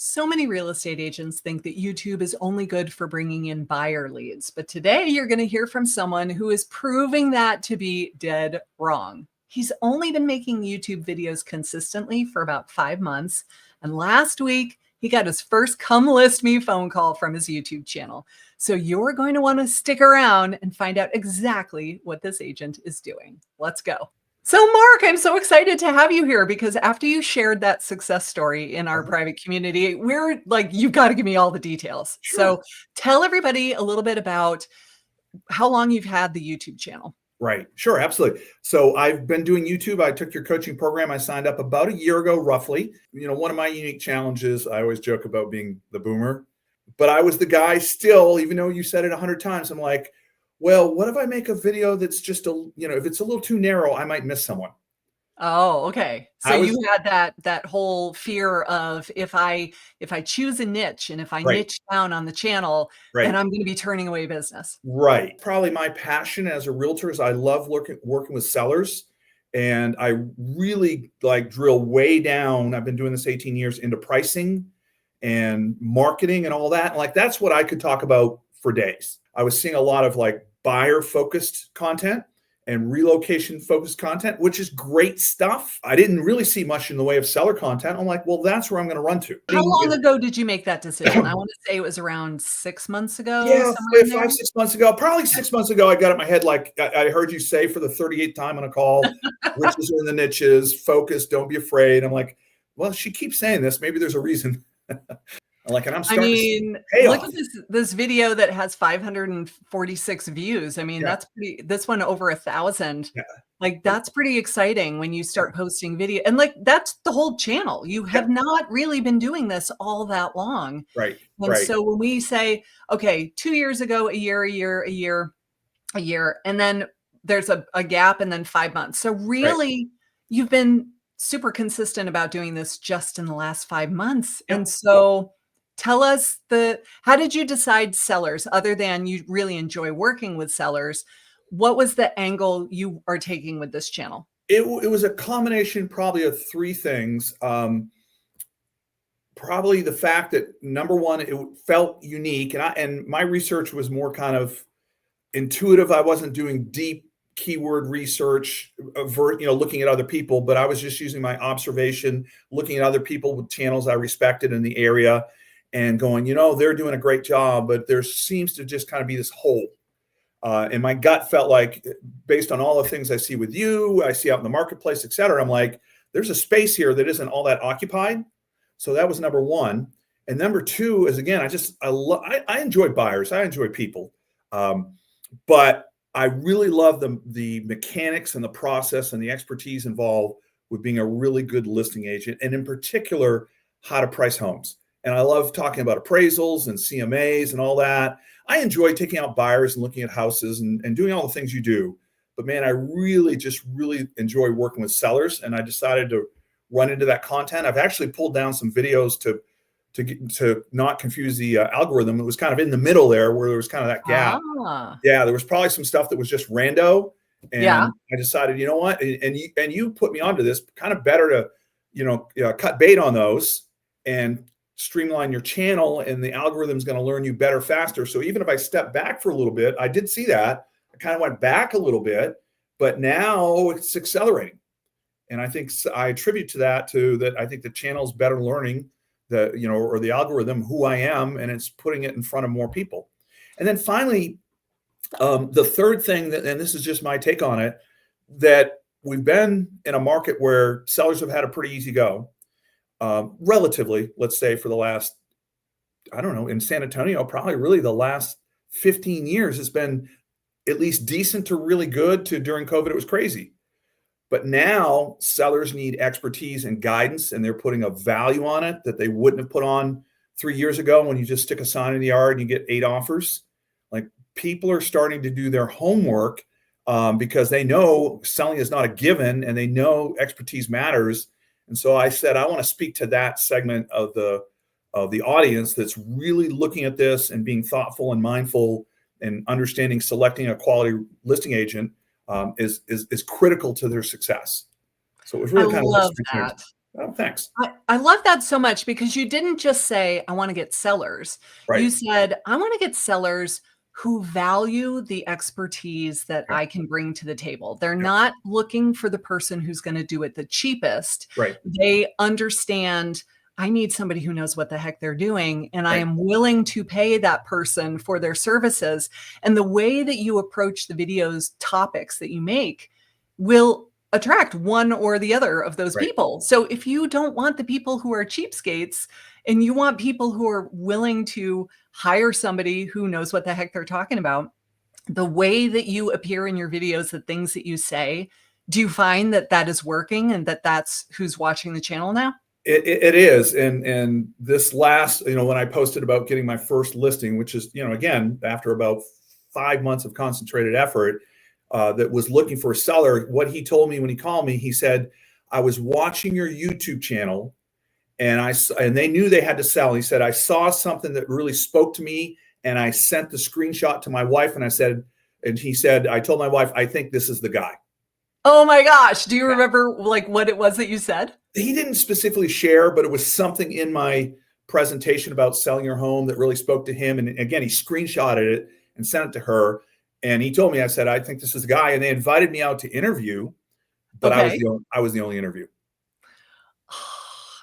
So many real estate agents think that YouTube is only good for bringing in buyer leads, but today you're going to hear from someone who is proving that to be dead wrong. He's only been making YouTube videos consistently for about 5 months, and last week he got his first come list me phone call from his YouTube channel. So you're going to want to stick around and find out exactly what this agent is doing. Let's go. So, Mark, I'm so excited to have you here because after you shared that success story in our private community, we're like, you've got to give me all the details. Sure. So, tell everybody a little bit about how long you've had the YouTube channel. Right. Sure. Absolutely. So I've been doing YouTube. I took your coaching program. I signed up about a year ago, roughly. You know, one of my unique challenges, I always joke about being the boomer, but I was the guy still, even though you said it 100 times, I'm like, well, what if I make a video that's just if it's a little too narrow, I might miss someone. Oh, okay. So you had that whole fear of if I choose a niche and if I Right. niche down on the channel, Right. then I'm going to be turning away business. Right. Probably my passion as a realtor is I love working with sellers, and I really drill way down. I've been doing this 18 years into pricing and marketing and all that. And that's what I could talk about for days. I was seeing a lot of buyer focused content and relocation focused content, which is great stuff. I didn't really see much in the way of seller content. I'm like, well, that's where I'm going to run to. How long ago did you make that decision? I want to say it was around 6 months ago. Yeah, 5-6 months ago, probably 6 months ago. I got it in my head, I heard you say for the 38th time on a call, riches are in the niches, focus, don't be afraid. I'm like, well, she keeps saying this. Maybe there's a reason. And I'm starting to see payoff. Look at this video that has 546 views. I mean, that's pretty. This one over 1,000. Yeah. That's pretty exciting when you start posting video. And that's the whole channel. You have not really been doing this all that long. Right. And so when we say, okay, 2 years ago, a year, and then there's a gap and then 5 months. So really, you've been super consistent about doing this just in the last 5 months. Yep. And so tell us how did you decide sellers, other than you really enjoy working with sellers? What was the angle you are taking with this channel? It was a combination probably of three things. Probably the fact that, number one, it felt unique. And my research was more kind of intuitive. I wasn't doing deep keyword research, looking at other people, but I was just using my observation, looking at other people with channels I respected in the area and going, they're doing a great job, but there seems to just kind of be this hole. And my gut felt like, based on all the things I see with you, I see out in the marketplace, et cetera, I'm like, there's a space here that isn't all that occupied. So that was number one. And number two is, again, I enjoy buyers. I enjoy people. But I really love the mechanics and the process and the expertise involved with being a really good listing agent, and in particular, how to price homes. And I love talking about appraisals and CMAs and all that. I enjoy taking out buyers and looking at houses and doing all the things you do. But man, I really enjoy working with sellers, and I decided to run into that content. I've actually pulled down some videos to not confuse the algorithm. It was kind of in the middle there where there was kind of that gap. Yeah, there was probably some stuff that was just rando. And I decided, you know what? And you put me onto this, kind of better to, cut bait on those and streamline your channel, and the algorithm's going to learn you better, faster. So even if I step back for a little bit, I did see that. I kind of went back a little bit, but now it's accelerating. And I think I attribute to that I think the channel's better learning or the algorithm, who I am, and it's putting it in front of more people. And then finally, the third thing and this is just my take on it, that we've been in a market where sellers have had a pretty easy go, relatively, let's say, for the last, I don't know, in San Antonio, probably really the last 15 years, it's been at least decent to really good to during COVID, it was crazy. But now sellers need expertise and guidance, and they're putting a value on it that they wouldn't have put on 3 years ago when you just stick a sign in the yard and you get 8 offers. People are starting to do their homework because they know selling is not a given, and they know expertise matters. And so I said, I want to speak to that segment of the audience that's really looking at this and being thoughtful and mindful and understanding selecting a quality listing agent is critical to their success. So it was really I love that. Oh, thanks. I love that so much because you didn't just say, I want to get sellers. You Right. said, I want to get sellers who value the expertise that Yeah. I can bring to the table. They're Yeah. not looking for the person who's going to do it the cheapest. Right. They understand I need somebody who knows what the heck they're doing, and I Right. am willing to pay that person for their services. And the way that you approach the videos, topics that you make will attract one or the other of those Right. people. So if you don't want the people who are cheapskates and you want people who are willing to hire somebody who knows what the heck they're talking about, the way that you appear in your videos, the things that you say, do you find that that is working and that that's who's watching the channel now? It is, and this last, when I posted about getting my first listing, which is, again, after about 5 months of concentrated effort, that was looking for a seller. What he told me when he called me, he said, "I was watching your YouTube channel, and they knew they had to sell." He said, "I saw something that really spoke to me, and I sent the screenshot to my wife, and he said, I told my wife, I think this is the guy." Oh my gosh. Do you remember like what it was that you said? He didn't specifically share, but it was something in my presentation about selling your home that really spoke to him. And again, he screenshotted it and sent it to her. And he told me, I said, I think this is the guy. And they invited me out to interview, but Okay. I was the only interview.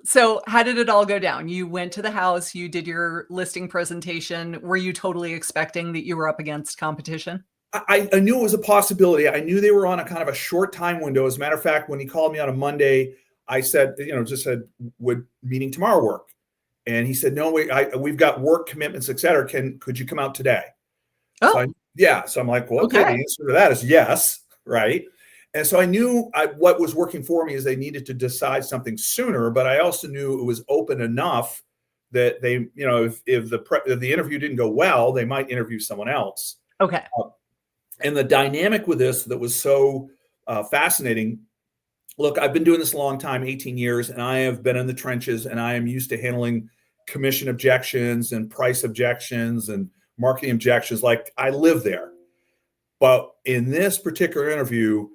So how did it all go down? You went to the house, you did your listing presentation. Were you totally expecting that you were up against competition? I knew it was a possibility. I knew they were on a kind of a short time window. As a matter of fact, when he called me on a Monday, I said, just said, would meeting tomorrow work? And he said, no, we've got work commitments, et cetera. Could you come out today? So Oh, so I'm like, well, okay, the okay. answer to that is yes, right? And so I knew what was working for me is they needed to decide something sooner, but I also knew it was open enough that they, if the interview didn't go well, they might interview someone else. Okay. And the dynamic with this that was so fascinating. Look, I've been doing this a long time, 18 years, and I have been in the trenches, and I am used to handling commission objections and price objections and marketing objections. Like, I live there. But in this particular interview,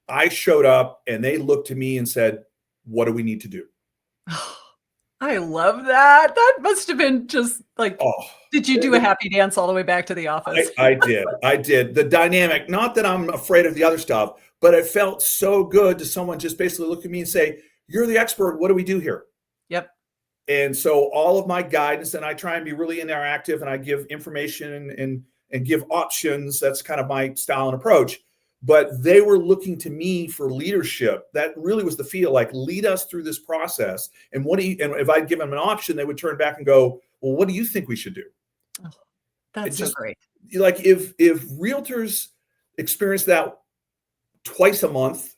I showed up and they looked to me and said, what do we need to do? I love that. That must have been just like, Oh, did you do a happy dance all the way back to the office? I did. I did. The dynamic, not that I'm afraid of the other stuff, but it felt so good to someone just basically look at me and say, you're the expert. What do we do here? Yep. And so all of my guidance, and I try and be really interactive, and I give information and give options. That's kind of my style and approach. But they were looking to me for leadership. That really was the feel, like, lead us through this process. And and if I'd give them an option, they would turn back and go, well, what do you think we should do? Oh, It that's so just, great. like, if realtors experience that twice a month,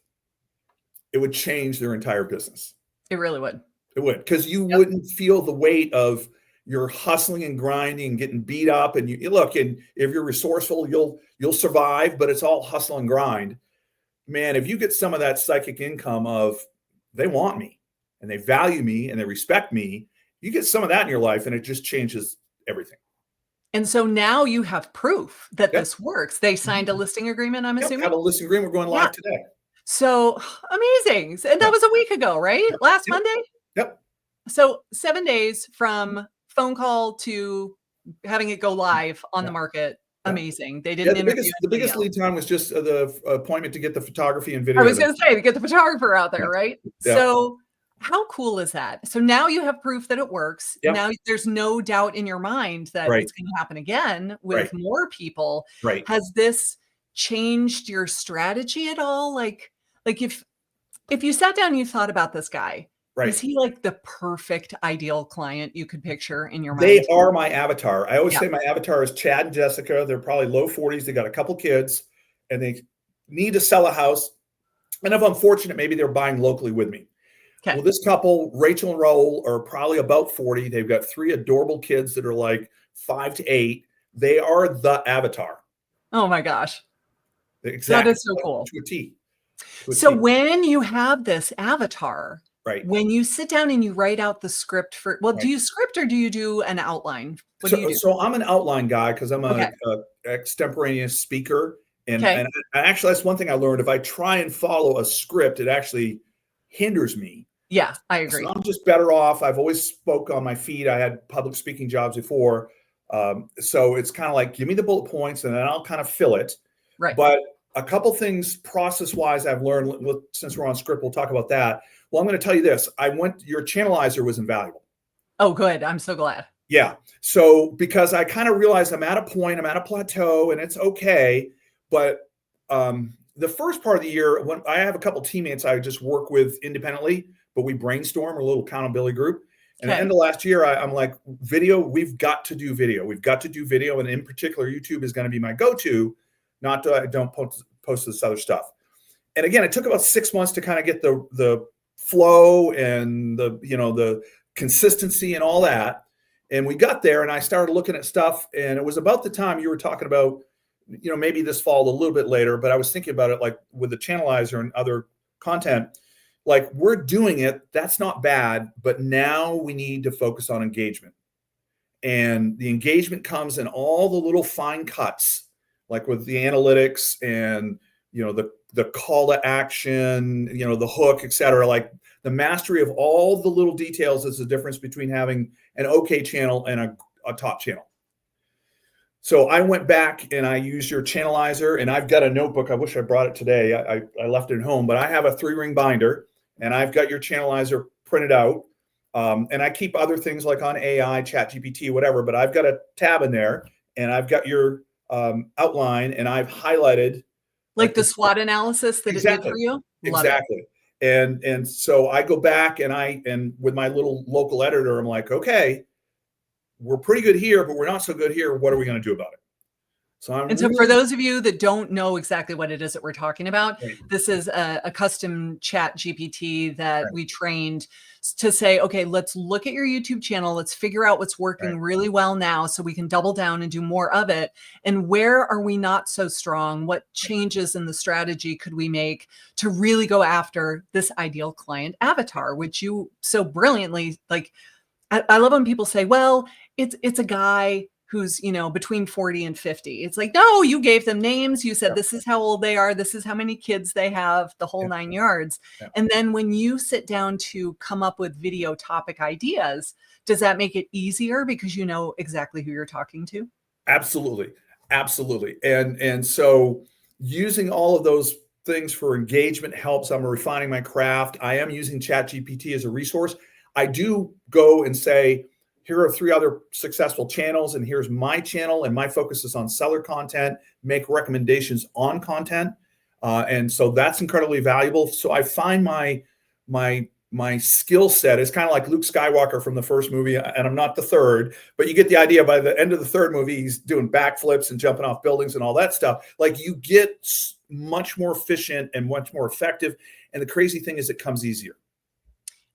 it would change their entire business. It really would. It would, because you Yep. wouldn't feel the weight of you're hustling and grinding and getting beat up. And you look, and if you're resourceful, you'll survive, but it's all hustle and grind. Man, if you get some of that psychic income of they want me and they value me and they respect me, you get some of that in your life and it just changes everything. And so now you have proof that Yep. this works. They signed a listing agreement, I'm Yep. assuming? Have a listing agreement. We're going Yeah. live today. So amazing. And that Yep. was a week ago, right? Last Yep. Monday? Yep. So 7 days from phone call to having it go live on the Yeah. market. Yeah. Amazing. They Yeah. didn't interview The anybody biggest else. lead time was just the appointment to get the photography and I video was done. gonna say to get the photographer out there, Yeah. right? Yeah. So how cool is that? So now you have proof that it works. Yep. Now there's no doubt in your mind that Right. it's gonna happen again with Right. more people. Right. Has this changed your strategy at all? Like if you sat down and you thought about this guy, is Right. he like the perfect ideal client you could picture in your They mind? are my avatar. I always Yeah. say my avatar is Chad and Jessica. They're probably low 40s. They got a couple kids and they need to sell a house. And if I'm fortunate, maybe they're buying locally with me. Okay. Well, this couple, Rachel and Raul, are probably about 40. They've got 3 adorable kids that are like 5 to 8. They are the avatar. Oh my gosh. That Exactly. is so cool. To a T. To a So T. when you have this avatar, Right. when you sit down and you write out the script do Right. you script or do you do an outline? What do you do? So I'm an outline guy because I'm Okay. a extemporaneous speaker. And Okay. actually, that's one thing I learned. If I try and follow a script, it actually hinders me. Yeah, I So agree. I'm just better off. I've always spoke on my feet. I had public speaking jobs before. So it's kind of like, give me the bullet points and then I'll kind of fill it. Right. But a couple things process wise I've learned, since we're on script, we'll talk about that. Well, I'm going to tell you this. Your channelizer was invaluable. Oh, good. I'm so glad. Yeah. So because I kind of realized I'm at a point, I'm at a plateau and it's okay. But the first part of the year, when I have a couple teammates I just work with independently, but we brainstorm a little accountability group. And at the end Okay. of last year, I'm like, video, we've got to do video. We've got to do video. And in particular, YouTube is going to be my go-to, not that I don't post this other stuff. And again, it took about 6 months to kind of get the flow and the consistency and all that. And we got there and I started looking at stuff, and it was about the time you were talking about, maybe this fall a little bit later, but I was thinking about it like with the channelizer and other content, like we're doing it. That's not bad, but now we need to focus on engagement. And the engagement comes in all the little fine cuts, like with the analytics and, the call to action, the hook, et cetera. Like the mastery of all the little details is the difference between having an okay channel and a top channel. So I went back and I used your channelizer, and I've got a notebook. I wish I brought it today. I left it at home, but I have a 3-ring binder and I've got your channelizer printed out. And I keep other things like on AI, Chat GPT, whatever, but I've got a tab in there and I've got your outline and I've highlighted Like like the SWOT analysis that it did exactly, for you? Love it. exactly. And so I go back and with my little local editor, I'm like, okay, we're pretty good here, but we're not so good here. What are we going to do about it? So I'm And so for really those of you that don't know exactly what it is that we're talking about, right, this is a custom chat GPT that right, we trained to say, okay, let's look at your YouTube channel. Let's figure out what's right, working really well now so we can double down and do more of it. And where are we not so strong? What right. changes in the strategy could we make to really go after this ideal client avatar, which you so brilliantly like. I love when people say, well, it's a guy who's, between 40 and 50. It's like, no, you gave them names. You said, Yeah, this is how old they are. This is how many kids they have, the whole yeah, 9 yards. yeah. And then when you sit down to come up with video topic ideas, does that make it easier because you know exactly who you're talking to? Absolutely, absolutely. And so using all of those things for engagement helps. I'm refining my craft. I am using Chat GPT as a resource. I do go and say, here are 3 other successful channels, and here's my channel, and my focus is on seller content, make recommendations on content. And so that's incredibly valuable. So I find my skill set is kind of like Luke Skywalker from the first movie, and I'm not the third, but you get the idea. By the end of the third movie, he's doing backflips and jumping off buildings and all that stuff. Like you get much more efficient and much more effective. And the crazy thing is it comes easier.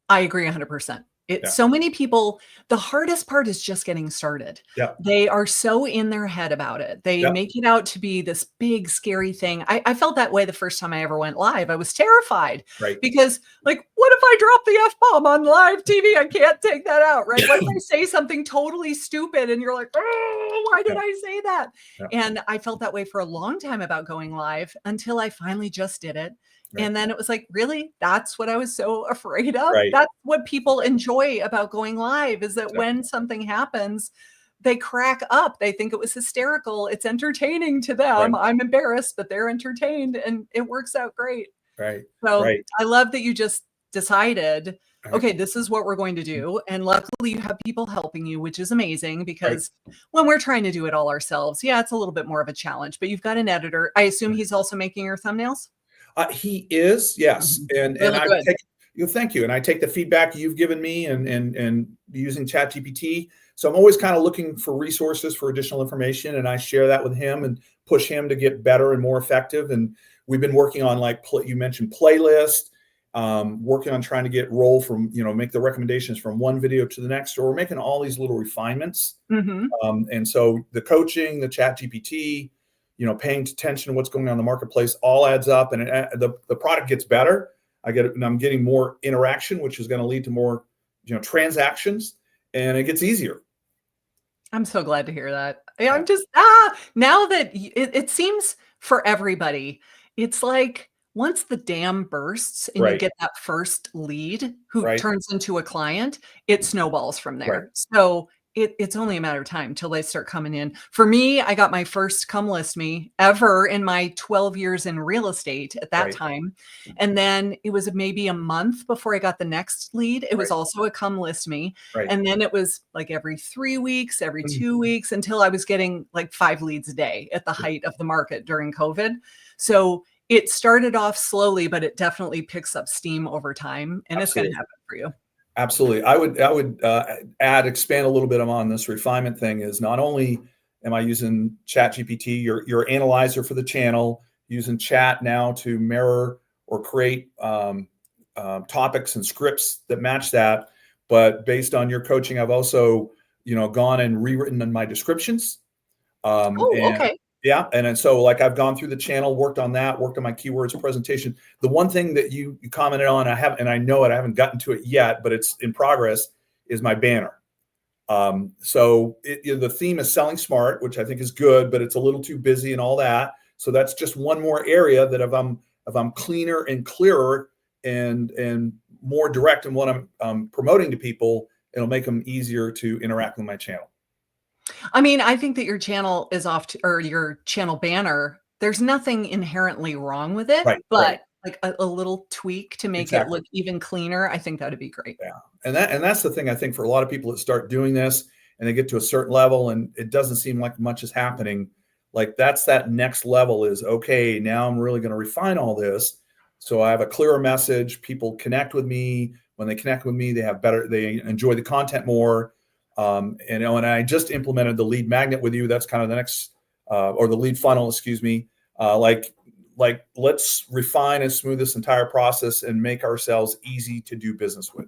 I agree 100%. Yeah. So many people, the hardest part is just getting started. Yeah. They are so in their head about it. They Yeah. make it out to be this big, scary thing. I felt that way the first time I ever went live. I was terrified Right. because, like, what if I drop the F bomb on live TV? I can't take that out, right? What if I say something totally stupid and you're like, oh, why did Yeah. I say that? Yeah. And I felt that way for a long time about going live until I finally just did it. Right. And then it was like, really? That's what I was so afraid of? Right. That's what people enjoy about going live is that Exactly. when something happens, they crack up. They think it was hysterical. It's entertaining to them. Right. I'm embarrassed, but they're entertained and it works out great. Right. So Right. I love that you just decided, Right. okay, this is what we're going to do. And luckily you have people helping you, which is amazing Right. because when we're trying to do it all ourselves, yeah, it's a little bit more of a challenge, but you've got an editor. I assume he's also making your thumbnails? He is, yes, Mhm. and Really I good. take thank you, and I take the feedback you've given me and using ChatGPT. So I'm always kind of looking for resources for additional information, and I share that with him and push him to get better and more effective. And we've been working on like you mentioned playlist, working on trying to get roll from make the recommendations from one video to the next. So we're making all these little refinements. Mhm. And so the coaching, the Chat GPT, paying attention to what's going on in the marketplace all adds up, and the product gets better. I'm getting more interaction, which is going to lead to more, transactions, and it gets easier. I'm so glad to hear that. Yeah, Yeah. I'm just now that it seems for everybody, it's like once the dam bursts and you Right. get that first lead who Right. turns into a client, it snowballs from Right. there. So it's only a matter of time till they start coming in. For me, I got my first come list me ever in my 12 years in real estate at that Right. time. And then it was maybe a month before I got the next lead. It was Right. also a come list me. Right. And then it was like every 3 weeks, every Mm. 2 weeks until I was getting like 5 leads a day at the height of the market during COVID. So it started off slowly, but it definitely picks up steam over time, and it's gonna Absolutely. happen for you. Absolutely. I would expand a little bit on this refinement thing is not only am I using ChatGPT, your analyzer for the channel, using chat now to mirror or create topics and scripts that match that, but based on your coaching, I've also, gone and rewritten in my descriptions. Oh, And okay. yeah, and then so like I've gone through the channel, worked on that, worked on my keywords presentation. The one thing that you commented on, I know it, I haven't gotten to it yet, but it's in progress, is my banner. The theme is selling smart, which I think is good, but it's a little too busy and all that. So that's just one more area that if I'm cleaner and clearer and more direct in what I'm promoting to people, it'll make them easier to interact with my channel. I mean, I think that your channel is off to or your channel banner, there's nothing inherently wrong with it, Right, right. but like a little tweak to make it Exactly. look even cleaner, I think that'd be great. Yeah. And that's the thing I think for a lot of people that start doing this and they get to a certain level and it doesn't seem like much is happening. Like that's that next level is okay, now I'm really going to refine all this. So I have a clearer message. People connect with me. When they connect with me, they enjoy the content more. And I just implemented the lead magnet with you. That's kind of the next, or the lead funnel, excuse me. Like let's refine and smooth this entire process and make ourselves easy to do business with.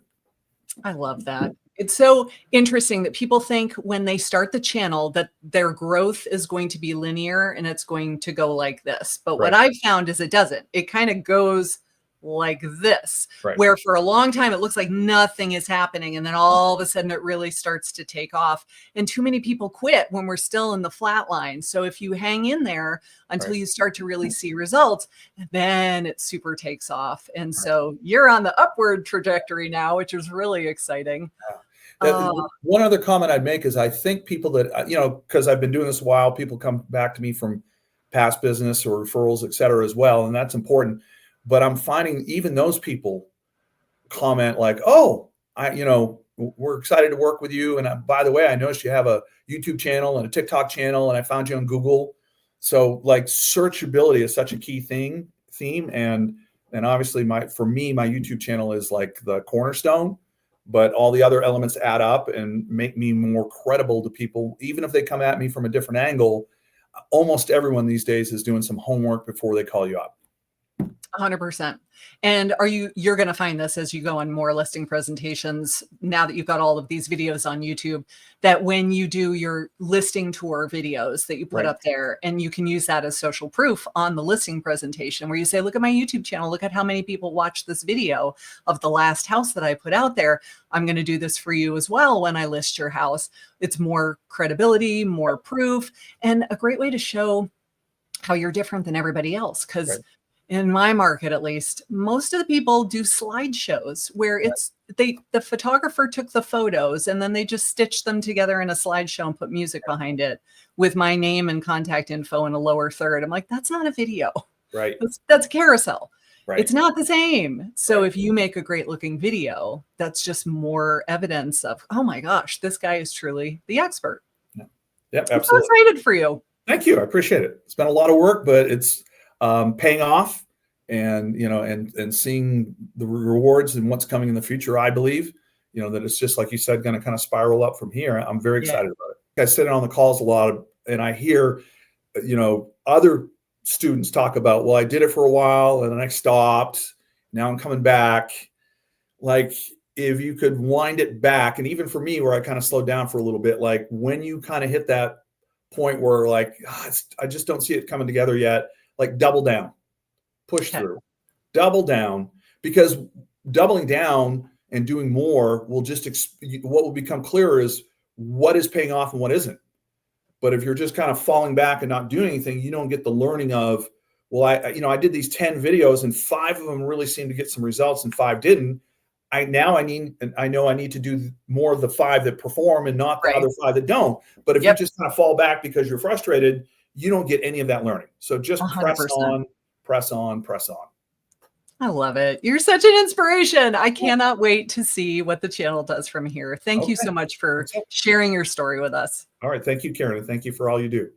I love that. It's so interesting that people think when they start the channel that their growth is going to be linear and it's going to go like this. But what Right. I've found is it doesn't. It kind of goes like this, Right. where for a long time it looks like nothing is happening. And then all of a sudden it really starts to take off. And too many people quit when we're still in the flat line. So if you hang in there until Right. you start to really see results, then it super takes off. And Right. so you're on the upward trajectory now, which is really exciting. Oh, One other comment I'd make is I think people that, because I've been doing this a while, people come back to me from past business or referrals, et cetera, as well. And that's important. But I'm finding even those people comment like, oh, we're excited to work with you. And by the way, I noticed you have a YouTube channel and a TikTok channel, and I found you on Google. So like searchability is such a key theme. And obviously for me, my YouTube channel is like the cornerstone, but all the other elements add up and make me more credible to people, even if they come at me from a different angle. Almost everyone these days is doing some homework before they call you up. 100%. And you're going to find this as you go on more listing presentations, now that you've got all of these videos on YouTube, that when you do your listing tour videos that you put Right. up there, and you can use that as social proof on the listing presentation where you say, look at my YouTube channel, look at how many people watched this video of the last house that I put out there. I'm going to do this for you as well when I list your house. It's more credibility, more proof, and a great way to show how you're different than everybody else. Because Right. in my market, at least, most of the people do slideshows where the photographer took the photos and then they just stitched them together in a slideshow and put music behind it with my name and contact info in a lower third. I'm like, that's not a video. Right. That's carousel. Right. It's not the same. So Right. if you make a great looking video, that's just more evidence of, oh my gosh, this guy is truly the expert. Yep. I'm so Absolutely. excited for you. Thank you. I appreciate it. It's been a lot of work, but it's paying off, and and seeing the rewards and what's coming in the future. I believe, that it's just like you said, going to kind of spiral up from here. I'm very Yeah. excited about it. I sit in on the calls a lot, and I hear, other students talk about, well, I did it for a while and then I stopped. Now I'm coming back. Like if you could wind it back, and even for me, where I kind of slowed down for a little bit, like when you kind of hit that point where like, I just don't see it coming together yet, like double down, push Okay. through, double down, because doubling down and doing more will just, what will become clearer is what is paying off and what isn't. But if you're just kind of falling back and not doing anything, you don't get the learning of, well, I did these 10 videos and 5 of them really seemed to get some results and 5 didn't. I know I need to do more of the 5 that perform and not the Right. other 5 that don't. But if you Yep. just kind of fall back because you're frustrated, you don't get any of that learning. So just press 100%. on, press on, press on. I love it. You're such an inspiration. I cannot wait to see what the channel does from here. Thank you Okay. so much for That's it. sharing your story with us. All right. Thank you, Karin. And thank you for all you do.